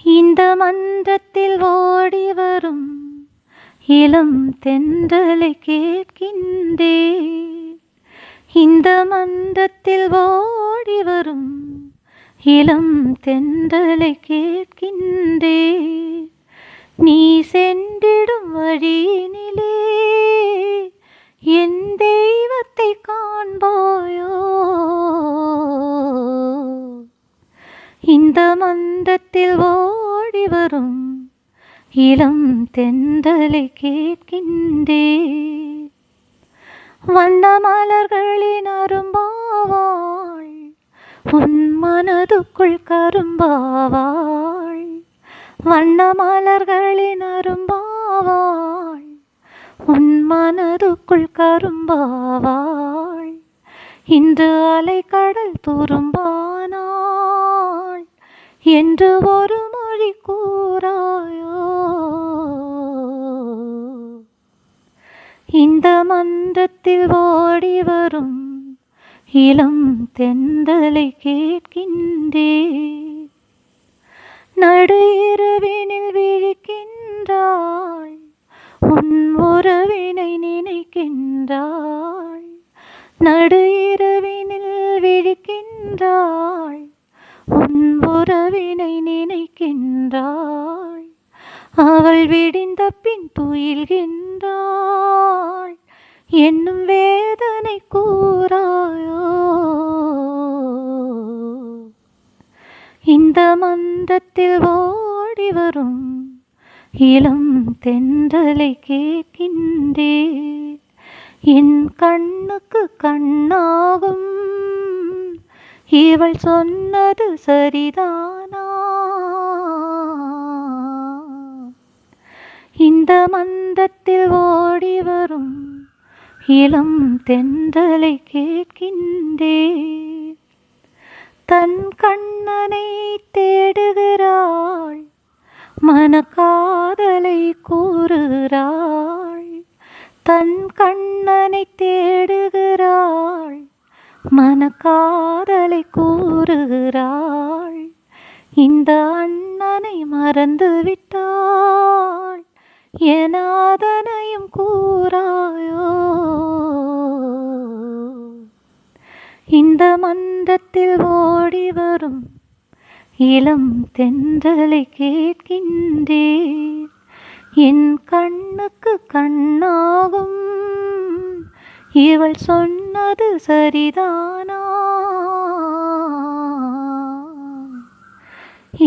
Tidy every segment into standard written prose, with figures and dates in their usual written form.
இந்த மன்றத்தில் ஓடி வரும் இளம் தென்றலை கேட்கின்றேன். இந்த மன்றத்தில் ஓடி வரும் இளம் தென்றலை கேட்கின்றேன். நீ சென்றிடும் வழியினிலே என் தெய்வத்தை காண்பாயோ? இந்த மன்றத்தில் ஓடி வரும் இளம் தென்றலை கேட்கின்றேன். வண்ண மலர்களின் அரும்பாவாள் உன் மனதுக்குள் கரும்பாவாள். வண்ண மலர்களின் அரும்பாவாள் உன் மனதுக்குள் கரும்பாவாள். இன்று அலைக்கடல் துரும்பானாள் என்று ஒரு மொழி கூறாயோ? இந்த மன்றத்தில் ஓடி வரும் இளம் தென்றலை கேட்கின்றேன். நடு இரவினில் விழிக்கின்றாள் உன் உறவினை நினைக்கின்றாள். நடு இரவினில் விழிக்கின்றாள் உன் உறவினை நினைக்கின்றாள். அவள் விடிந்த பின் துயில்கின்றாள் என்னும் வேதனை கூறாயோ? இந்த மன்றத்தில் ஓடி வரும் இளம் தென்றலை கேட்கின்றேன். என் கண்ணுக்கு கண்ணாகும் இவள் சொன்னது சரிதானா? இந்த மன்றத்தில் ஓடி வரும் இளம் தென்றலை கேட்கின்றேன். தன் கண்ணனை தேடுகிறாள் மனக்காதலை கூறுகிறாள். தன் கண்ணனை தேடுகிறாள் மனக்காதலை கூறுகிறாள். இந்த அண்ணனை மறந்து விட்டாள் என அதனையும் கூறாயோ? இந்த மன்றத்தில் ஓடி வரும் இளம் தென்றலை கேட்கின்றேன். என் கண்ணுக்கு கண்ணாகும் இவள் சொன்னது சரிதானா?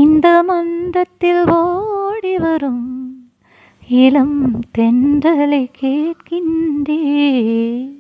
இந்த மன்றத்தில் ஓடி வரும் இளம் தென்றலை கேட்கின்றேன்.